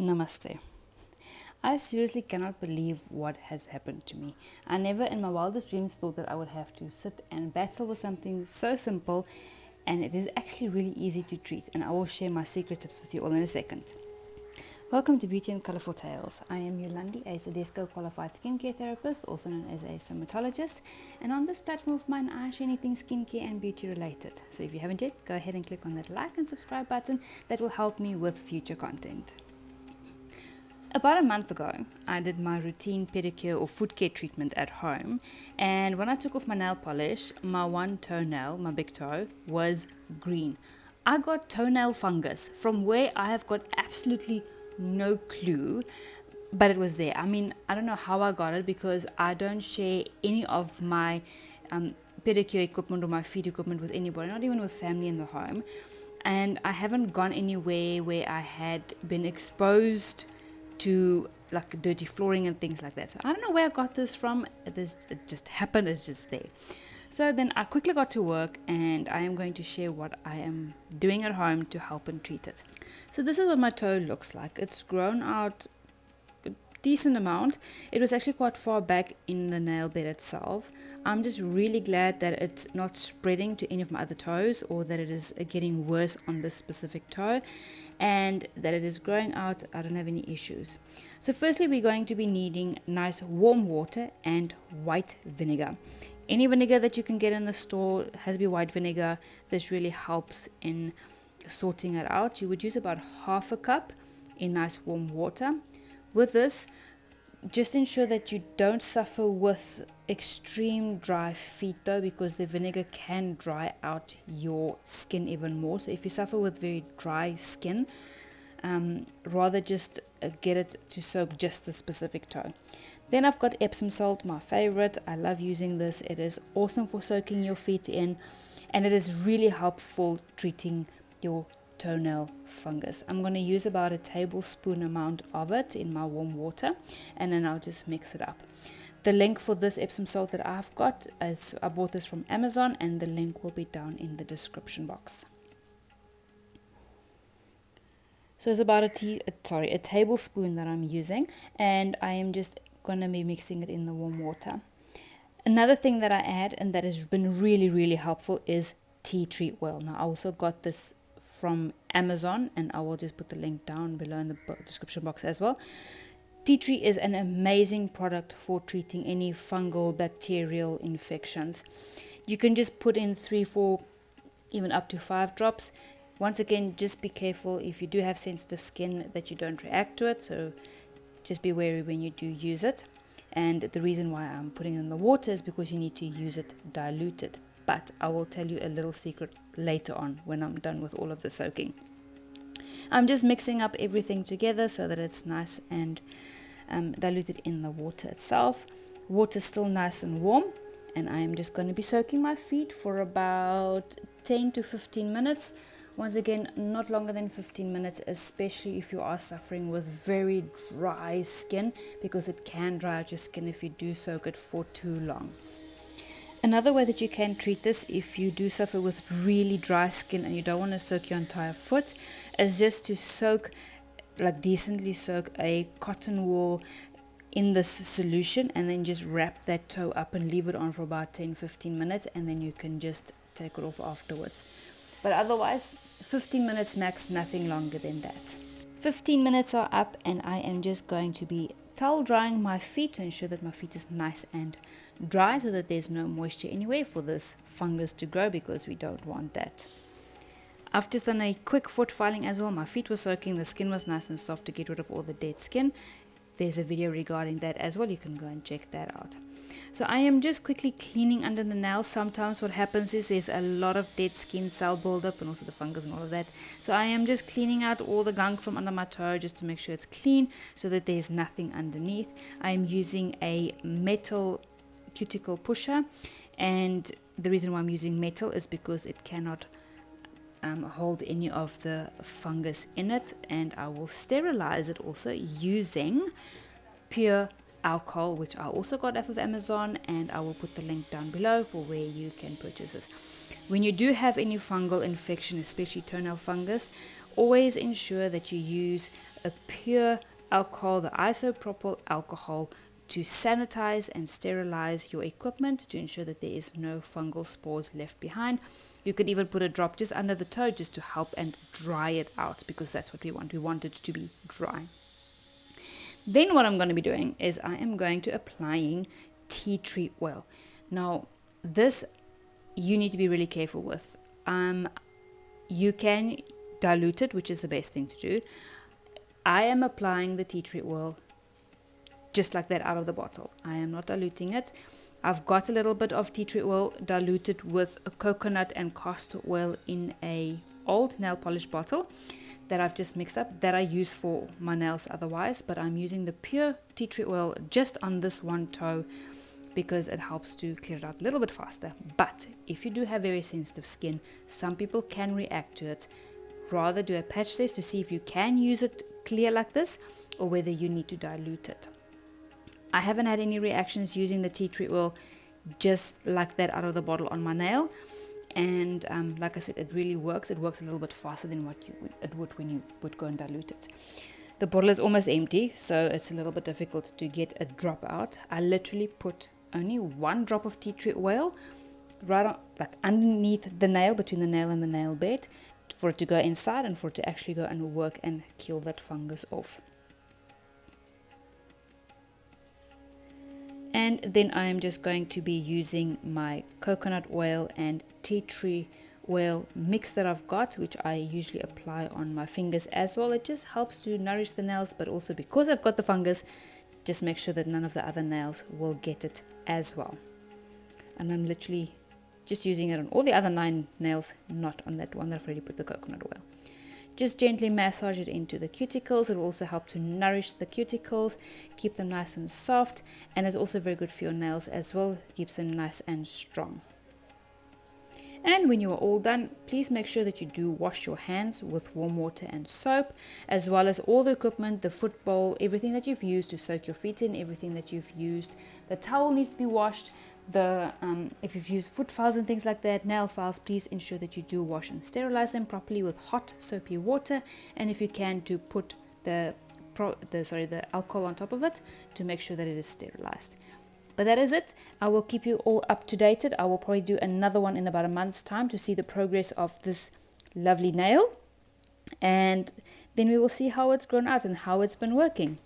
Namaste. I seriously cannot believe what has happened to me. I never in my wildest dreams thought that I would have to sit and battle with something so simple, and it is actually really easy to treat, and I will share my secret tips with you all in a second. Welcome to Beauty and Colourful Tales. I am Yolandi, a CIDESCO qualified skincare therapist, also known as a somatologist, and on this platform of mine I share anything skincare and beauty related. So if you haven't yet, go ahead and click on that like and subscribe button. That will help me with future content. About a month ago, I did my routine pedicure or foot care treatment at home, and when I took off my nail polish, my one toenail, my big toe, was green. I got toenail fungus from where I have got absolutely no clue, but it was there. I mean, I don't know how I got it because I don't share any of my pedicure equipment or my feet equipment with anybody, not even with family in the home, and I haven't gone anywhere where I had been exposed to like dirty flooring and things like that. So I don't know where I got this from. It just happened. It's just there. So then I quickly got to work, and I am going to share what I am doing at home to help and treat it. So this is what my toe looks like. It's grown out a decent amount. It was actually quite far back in the nail bed itself. I'm just really glad that it's not spreading to any of my other toes, or that it is getting worse on this specific toe, and that it is growing out. I don't have any issues. So firstly, we're going to be needing nice warm water and white vinegar. Any vinegar that you can get in the store has to be white vinegar. This really helps in sorting it out. You would use about half a cup in nice warm water. With this, just ensure that you don't suffer with extreme dry feet though, because the vinegar can dry out your skin even more. So if you suffer with very dry skin, rather just get it to soak just the specific toe. Then I've got Epsom salt, my favorite. I love using this. It is awesome for soaking your feet in, and it is really helpful treating your toenail fungus. I'm going to use about a tablespoon amount of it in my warm water, and then I'll just mix it up. The link for this Epsom salt that I've got is, I bought this from Amazon, and the link will be down in the description box. So it's about a tablespoon that I'm using, and I am just going to be mixing it in the warm water. Another thing that I add, and that has been really helpful, is tea tree oil. Now I also got this from Amazon, and I will just put the link down below in the description box as well. Tea tree is an amazing product for treating any fungal bacterial infections. You can just put in 3, 4, even up to 5 drops. Once again, just be careful if you do have sensitive skin that you don't react to it, so just be wary when you do use it. And the reason why I'm putting it in the water is because you need to use it diluted. But I will tell you a little secret later on when I'm done with all of the soaking. I'm just mixing up everything together so that it's nice and diluted in the water itself. Water's still nice and warm, and I am just going to be soaking my feet for about 10 to 15 minutes. Once again, not longer than 15 minutes, especially if you are suffering with very dry skin, because it can dry out your skin if you do soak it for too long. Another way that you can treat this, if you do suffer with really dry skin and you don't want to soak your entire foot, is just to soak, like decently soak a cotton wool in this solution, and then just wrap that toe up and leave it on for about 10-15 minutes, and then you can just take it off afterwards. But otherwise, 15 minutes max, nothing longer than that. 15 minutes are up, and I am just going to be towel drying my feet to ensure that my feet is nice and dry, so that there's no moisture anywhere for this fungus to grow, because we don't want that. I've just done a quick foot filing as well. My feet were soaking, the skin was nice and soft to get rid of all the dead skin. There's a video regarding that as well. You can go and check that out. So I am just quickly cleaning under the nails. Sometimes what happens is there's a lot of dead skin cell buildup, and also the fungus and all of that. So I am just cleaning out all the gunk from under my toe just to make sure it's clean, so that there's nothing underneath. I am using a metal cuticle pusher, and the reason why I'm using metal is because it cannot hold any of the fungus in it, and I will sterilize it also using pure alcohol, which I also got off of Amazon, and I will put the link down below for where you can purchase this. When you do have any fungal infection, especially toenail fungus, always ensure that you use a pure alcohol, the isopropyl alcohol, to sanitize and sterilize your equipment to ensure that there is no fungal spores left behind. You could even put a drop just under the toe just to help and dry it out, because that's what we want. We want it to be dry. Then what I'm going to be doing is I am going to applying tea tree oil. Now this you need to be really careful with. You can dilute it, which is the best thing to do. I am applying the tea tree oil just like that out of the bottle. I am not diluting it. I've got a little bit of tea tree oil diluted with a coconut and castor oil in a old nail polish bottle that I've just mixed up, that I use for my nails otherwise, but I'm using the pure tea tree oil just on this one toe because it helps to clear it out a little bit faster. But if you do have very sensitive skin, some people can react to it. Rather do a patch test to see if you can use it clear like this or whether you need to dilute it. I haven't had any reactions using the tea tree oil just like that out of the bottle on my nail, and like I said, it really works. It works a little bit faster than what it would when you would go and dilute it. The bottle is almost empty, so it's a little bit difficult to get a drop out. I literally put only one drop of tea tree oil right on, like underneath the nail, between the nail and the nail bed, for it to go inside and for it to actually go and work and kill that fungus off. And then I am just going to be using my coconut oil and tea tree oil mix that I've got, which I usually apply on my fingers as well. It just helps to nourish the nails, but also because I've got the fungus, just make sure that none of the other nails will get it as well. And I'm literally just using it on all the other 9 nails, not on that one that I've already put the coconut oil. Just gently massage it into the cuticles. It will also help to nourish the cuticles, keep them nice and soft, and it's also very good for your nails as well. Keeps them nice and strong. And when you are all done, please make sure that you do wash your hands with warm water and soap, as well as all the equipment, the foot bowl, everything that you've used to soak your feet in, everything that you've used. The towel needs to be washed. If you've used foot files and things like that, nail files, please ensure that you do wash and sterilize them properly with hot soapy water, and if you can, do put the alcohol on top of it to make sure that it is sterilized. But that is it. I will keep you all up to date. I will probably do another one in about a month's time to see the progress of this lovely nail, and then we will see how it's grown out and how it's been working.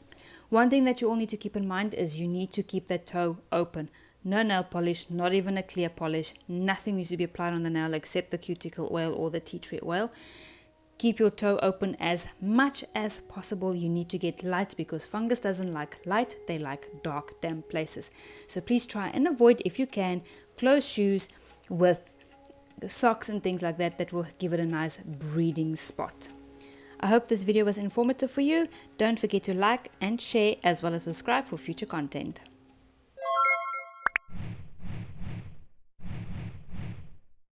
One thing that you all need to keep in mind is you need to keep that toe open. No nail polish, not even a clear polish. Nothing needs to be applied on the nail except the cuticle oil or the tea tree oil. Keep your toe open as much as possible. You need to get light because fungus doesn't like light. They like dark, damp places. So please try and avoid, if you can, closed shoes with socks and things like that will give it a nice breathing spot. I hope this video was informative for you. Don't forget to like and share as well as subscribe for future content.